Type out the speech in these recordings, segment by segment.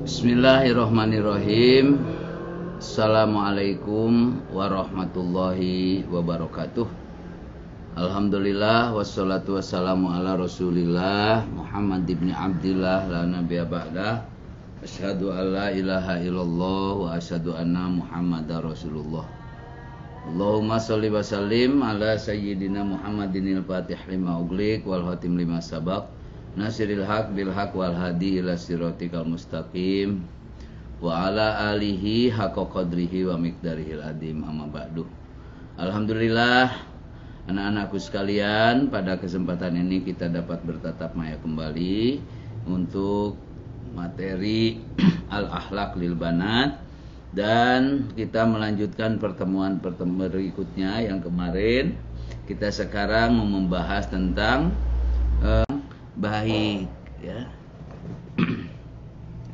Bismillahirrahmanirrahim. Assalamualaikum warahmatullahi wabarakatuh. Alhamdulillah wassalatu wassalamu ala Rasulillah Muhammad ibn Abdillah la nabiyya ba'dah. Asyhadu an la ilaha illallah wa asyhadu anna Muhammadar Rasulullah. Allahumma sholli wa sallim ala sayyidina Muhammadinil Fatih lima ughliq wal khatim lima sabaq. Nasiril haq bil haq wal hadi ila siratikal mustaqim wa ala alihi haqqa qadrihi wa miqdarihil adim, amma ba'du. Alhamdulillah anak-anakku sekalian, pada kesempatan ini kita dapat bertatap maya kembali untuk materi al-akhlaq lil banat, dan kita melanjutkan pertemuan berikutnya yang kemarin. Kita sekarang membahas tentang baik, ya.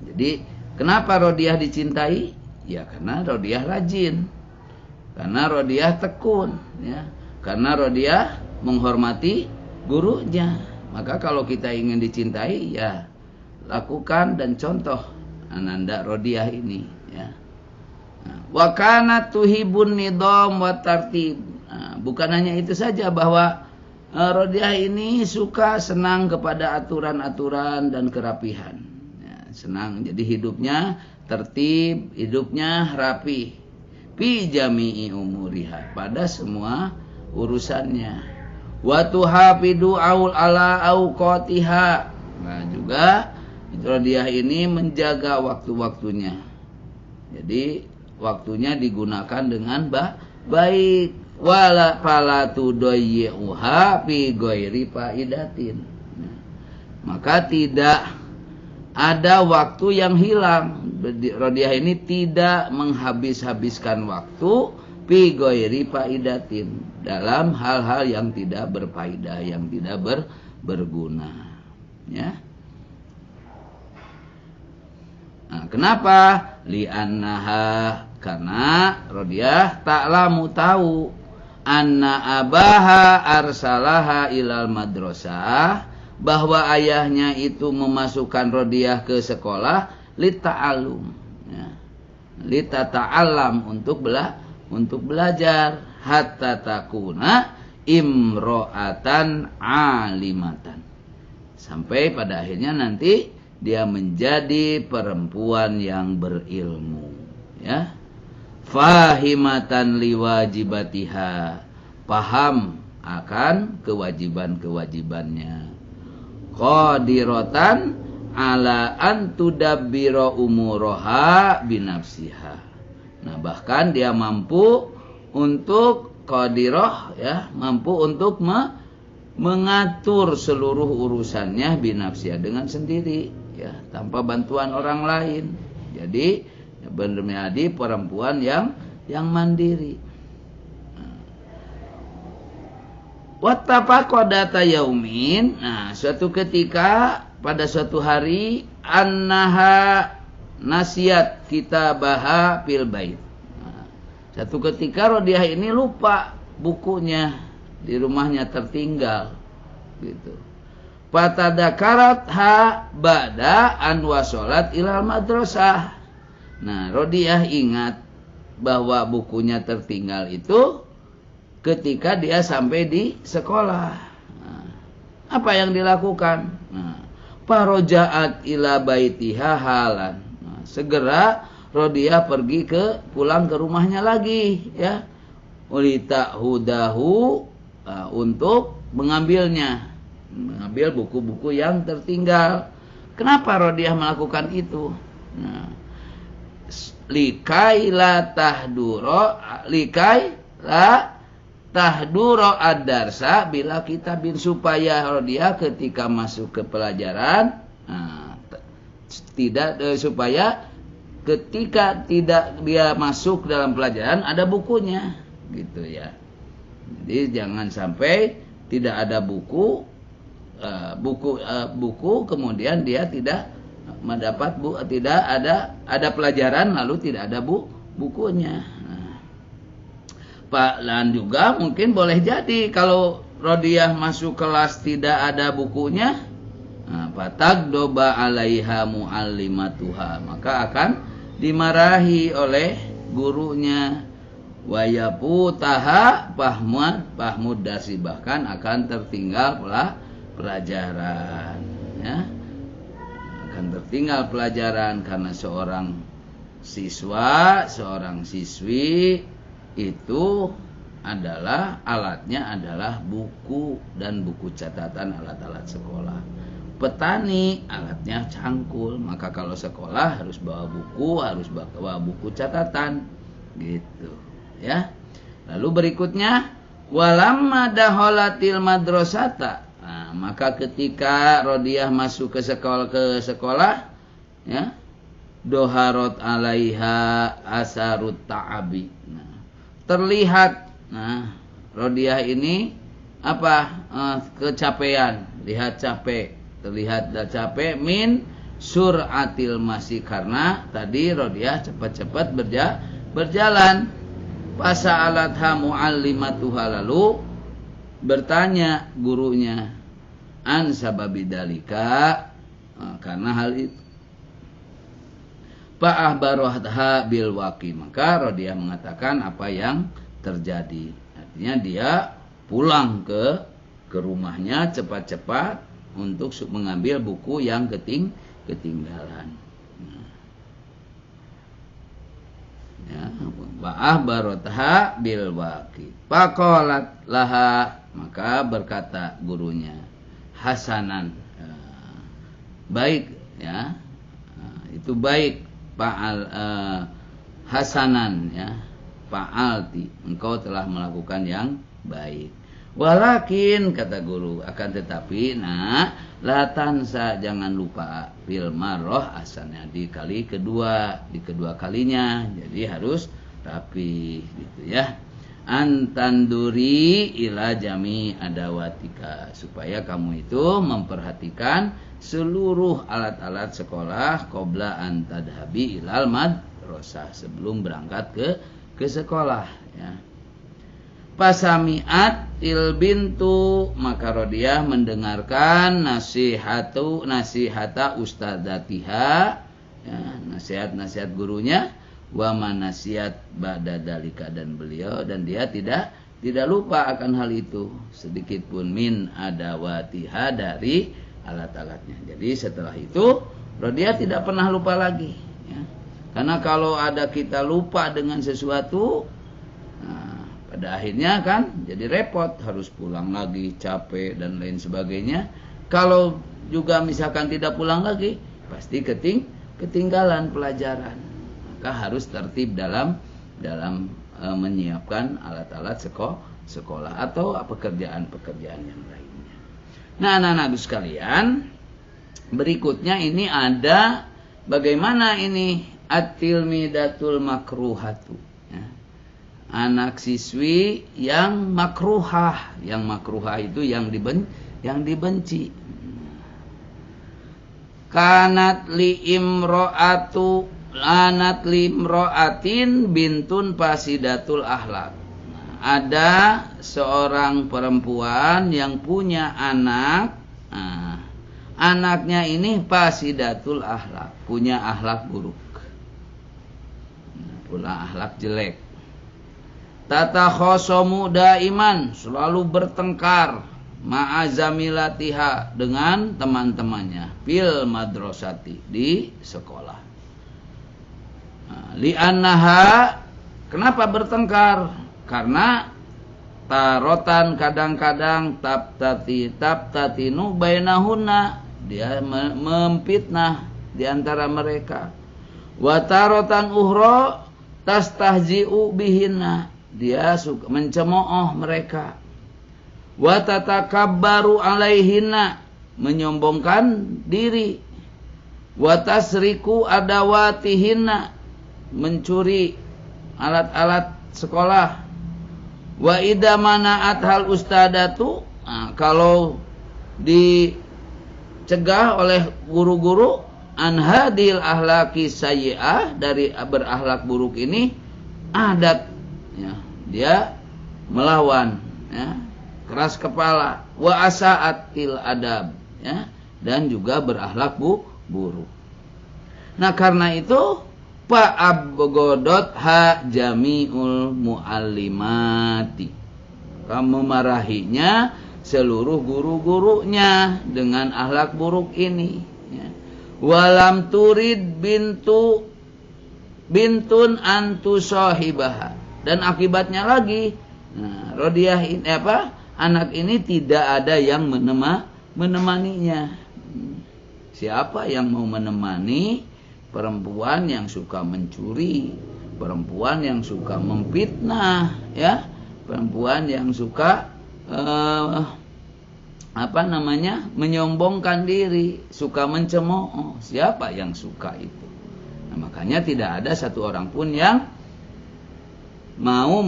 Jadi kenapa Rodiah dicintai? Ya karena Rodiah rajin, karena Rodiah tekun, ya. Karena Rodiah menghormati gurunya. Maka kalau kita ingin dicintai, ya lakukan dan contoh ananda Rodiah ini, ya. Wa kanat tuhibun nidam wa tartib. Bukan hanya itu saja, bahwa Rodiah ini suka, senang kepada aturan-aturan dan kerapihan, ya, senang. Jadi hidupnya tertib, hidupnya rapi. Fi jami'i umuriha, pada semua urusannya. Wa tuhafidu aul ala auqatiha. Nah juga Rodiah ini menjaga waktu-waktunya. Jadi waktunya digunakan dengan baik. Wala falatu doyyuha fi ghairi faidatin. Maka tidak ada waktu yang hilang. Rodiah ini tidak menghabis-habiskan waktu fi ghairi faidatin, dalam hal-hal yang tidak berfaedah, yang tidak berguna, ya. Nah, kenapa? Li'annaha, karena Rodiah ta'lamu tahu, anna abaha arsalaha ilal madrasah, bahwa ayahnya itu memasukkan Rodiah ke sekolah lita'alum, ya, litata'alam, untuk belajar, hatta takuna imro'atan alimatan, sampai pada akhirnya nanti dia menjadi perempuan yang berilmu, ya. Fahimatan liwajibatiha, paham akan kewajiban-kewajibannya. Qadiratan ala an tudabbira umuraha binafsiha. Nah, bahkan dia mampu untuk qadirah, ya, mampu untuk mengatur seluruh urusannya binafsiha, dengan sendiri, ya, tanpa bantuan orang lain. Jadi menjadi perempuan yang mandiri. Wattafaqadata yaumin. Nah, suatu ketika, pada suatu hari, annaha nasiat kitabaha fil bait. Nah, satu ketika Rodiah ini lupa bukunya di rumahnya, tertinggal, gitu. Fatadakarat ha ba'da an wasolat ilal madrasah. Nah, Rodiah ingat bahwa bukunya tertinggal itu ketika dia sampai di sekolah. Nah, apa yang dilakukan? Nah, farojaat ila baitiha halan. Nah, segera Rodiah pergi pulang ke rumahnya lagi, ya. Ulita hudahu, untuk mengambil buku-buku yang tertinggal. Kenapa Rodiah melakukan itu? Nah, likai la tahduro ad-darsa bila kitabin, supaya Rodiah ketika masuk ke pelajaran, supaya ketika tidak dia masuk dalam pelajaran ada bukunya, gitu, ya. Jadi jangan sampai tidak ada buku kemudian dia tidak mendapat tidak ada pelajaran lalu tidak ada bukunya. Nah, Pak, dan juga mungkin boleh jadi kalau Rodiah masuk kelas tidak ada bukunya, Fatagdoba 'alaiha muallimatuha, maka akan dimarahi oleh gurunya. Wayaputaha pahmudasi, bahkan akan tertinggal pelajaran, ya. Akan tertinggal pelajaran karena seorang siswa, seorang siswi itu adalah alatnya adalah buku dan buku catatan, alat-alat sekolah. Petani alatnya cangkul, maka kalau sekolah harus bawa buku, harus bawa buku catatan, gitu, ya. Lalu berikutnya, walamma daholatil madrasata, maka ketika Rodiah masuk ke sekolah, ya, doharot alaiha asarut ta'abi. Terlihat, Rodiah ini apa? Kecapean, lihat capek, terlihat capek min suratil masih, karena tadi Rodiah cepat-cepat berjalan. Fasa'alatha muallimatuha, lalu bertanya gurunya an sababidalika, karena hal itu. Fa'ahbarohatha bil waqi, maka Rodiah mengatakan apa yang terjadi. Artinya dia pulang ke rumahnya cepat-cepat untuk mengambil buku yang ketinggalan. Ya, fa'ahbarohatha bil waqi. Faqalat laha, maka berkata gurunya, hasanan, baik, ya, itu baik. Hasanan, ya, fa'alti, engkau telah melakukan yang baik. Walakin, kata guru, akan tetapi, la tansa, jangan lupa, fil marroh, asalnya di kedua kalinya, jadi harus rapi, gitu, ya. Antanduri ila jami adawatika, supaya kamu itu memperhatikan seluruh alat-alat sekolah qabla an tadhabi ilal madrasah, sebelum berangkat ke sekolah, ya. Pasami'at il bintu, maka Rodiah mendengarkan nasihata ustadzatiha, ya, nasihat gurunya, wa manasiat ba'da dalika, dan beliau dan dia tidak lupa akan hal itu sedikit pun, min adawatiha, dari alat-alatnya. Jadi setelah itu Rodiah tidak pernah lupa lagi, ya. Karena kalau ada kita lupa dengan sesuatu, pada akhirnya kan jadi repot, harus pulang lagi, capek dan lain sebagainya. Kalau juga misalkan tidak pulang lagi, pasti ketinggalan pelajaran. Maka harus tertib dalam menyiapkan alat-alat sekolah atau pekerjaan-pekerjaan yang lainnya. Nah, anak-anak sekalian, berikutnya ini ada bagaimana ini at-tilmidatul makruhatu, ya. Anak siswi yang makruhah, itu yang dibenci. Kanat limro'atin bintun pasidatul ahlak. Ada seorang perempuan yang punya anak, anaknya ini pasidatul ahlak, punya ahlak buruk, pula ahlak jelek. Tata khosomu daiman, selalu bertengkar, ma'azamilatiha, dengan teman-temannya, fil madrasati, di sekolah. Li'annaha, kenapa bertengkar? Karena tarotan, kadang-kadang tabtatinu bainahunna, dia memfitnah di antara mereka. Wa tarotan uhro tastahzi'u bihinna, dia suka mencemooh mereka. Wa tatakabbaru alaihinna, menyombongkan diri. Wa tasriku adawatihinna, mencuri alat-alat sekolah. Wa idza mana'at hal ustadatu, kalau dicegah oleh guru-guru, an hadil ahlaki sayyi'ah, dari berakhlak buruk ini, adat, ya, dia melawan, ya, keras kepala. Wa asa'atil adab, ya, dan juga berakhlak buruk. Nah karena itu Pak abgodot ha jami'ul muallimati, kamu marahinya seluruh guru-gurunya dengan akhlak buruk ini, ya. Walam turid bintun antu sohibaha, dan akibatnya lagi, nah, Rodiah ini anak ini tidak ada yang menemaninya. Siapa yang mau menemani perempuan yang suka mencuri, perempuan yang suka memfitnah, ya, perempuan yang suka menyombongkan diri, suka mencemooh. Siapa yang suka itu? Nah, makanya tidak ada satu orang pun yang mau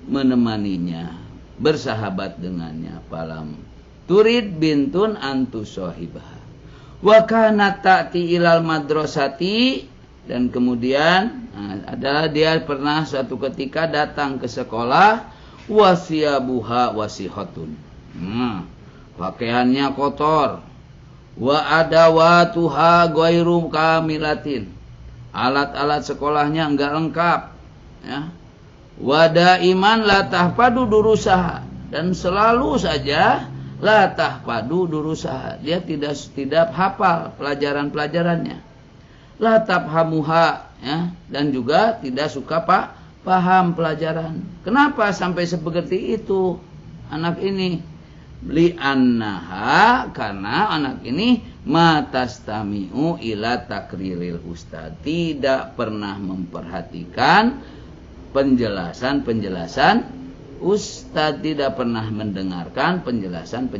menemaninya, bersahabat dengannya. Palam turid bintun antu sohibah wa kanat ta'ti ilal madrasati, dan kemudian adalah dia pernah suatu ketika datang ke sekolah, wasiyabuha wasihatun, pakaiannya kotor, wa adawatuha ghairu kamilatin, alat-alat sekolahnya enggak lengkap, ya. Wa daiman la tahfadu durusaha, dan selalu saja la tahfadu durusaha, dia tidak hafal pelajaran-pelajarannya. La tafhamuha, ya, dan juga tidak suka paham pelajaran. Kenapa sampai seperti itu anak ini? Li'annaha, karena anak ini matastami'u ila takriril ustad, tidak pernah memperhatikan penjelasan ustad, tidak pernah mendengarkan penjelasan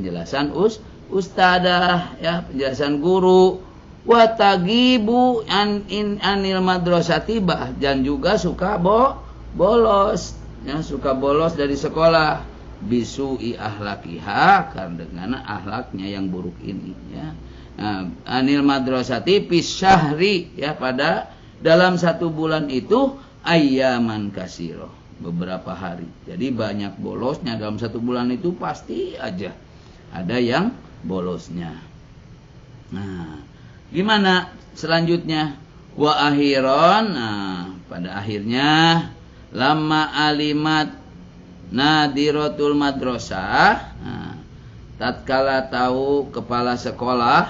ustadah, ya, penjelasan guru. Wa tagibu anil madrasati, dan juga suka bolos, ya, suka bolos dari sekolah. Bisu'i ahlakiha, karena dengan ahlaknya yang buruk ini, ya. Anil madrasati pisyahri, ya, pada dalam 1 bulan itu ayyaman kasiro, beberapa hari. Jadi banyak bolosnya dalam 1 bulan itu, pasti aja ada yang bolosnya. Nah, gimana selanjutnya? Wa akhiron, nah, pada akhirnya lama alimat nadiratul madrasah, nah, tatkala tahu kepala sekolah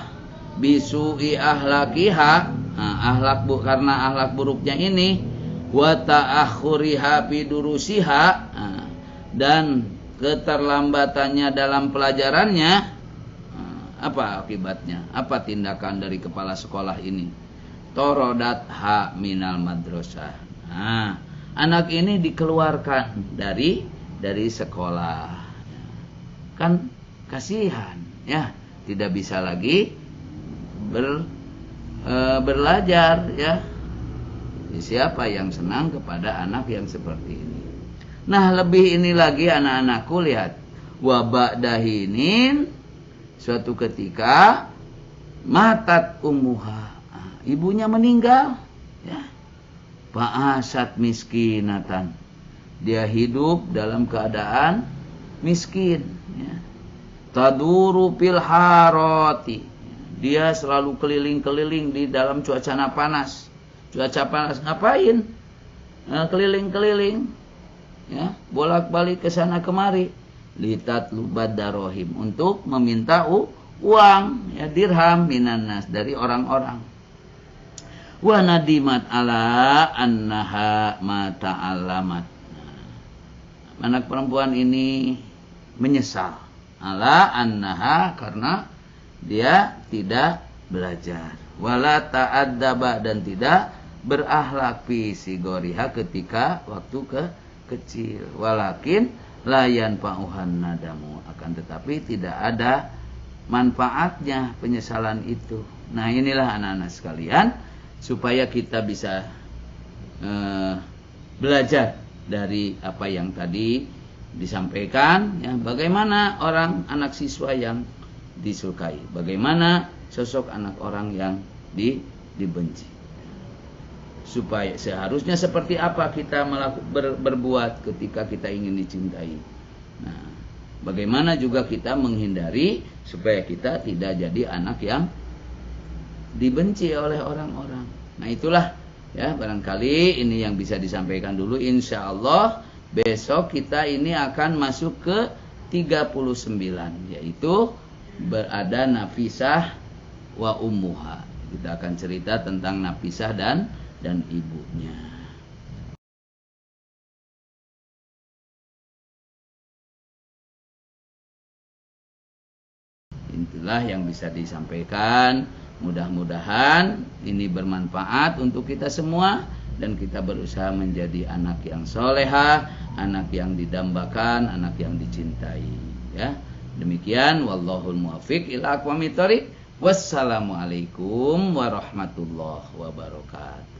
bisu'i ahlakiha, nah, karena akhlak buruknya ini, wa ta'akhuriha fi durusiha, nah, dan keterlambatannya dalam pelajarannya. Apa akibatnya? Apa tindakan dari kepala sekolah ini? Torodat ha minal madrasah. Nah, anak ini dikeluarkan dari sekolah. Kan kasihan, ya, tidak bisa lagi belajar, ya. Siapa yang senang kepada anak yang seperti ini? Nah, lebih ini lagi anak-anakku, lihat. Wa ba'dahinin, suatu ketika matat ummuha, ibunya meninggal, ya. Fa'asat miskinatan, dia hidup dalam keadaan miskin, ya. Taduru fil harati, dia selalu keliling-keliling di dalam cuaca panas. Cuaca panas ngapain? Keliling-keliling, ya, bolak-balik ke sana kemari. Litat lubad darohim, untuk meminta uang, ya, dirham minanas, dari orang-orang. Wa nadimat ala annaha mata alamat, anak perempuan ini menyesal, ala annaha, karena dia tidak belajar, wala ta'addaba, dan tidak berakhlak fi sigoriha, ketika waktu kecil. Walakin layan pauhan nadamu, akan tetapi tidak ada manfaatnya penyesalan itu. Nah, inilah anak-anak sekalian, supaya kita bisa belajar dari apa yang tadi disampaikan, ya, bagaimana anak siswa yang disukai, bagaimana sosok anak orang yang dibenci, supaya seharusnya seperti apa kita berbuat ketika kita ingin dicintai. Nah, Bagaimana juga kita menghindari supaya kita tidak jadi anak yang dibenci oleh orang-orang. Nah itulah ya, barangkali ini yang bisa disampaikan dulu. Insya Allah besok kita ini akan masuk ke 39, yaitu berada Nafisah wa ummuha. Kita akan cerita tentang Nafisah dan ibunya. Itulah yang bisa disampaikan. Mudah-mudahan ini bermanfaat untuk kita semua dan kita berusaha menjadi anak yang solehah, anak yang didambakan, anak yang dicintai. Ya, demikian. Wallahul muwaffiq ila aqwamit thoriq. Wassalamualaikum warahmatullahi wabarakatuh.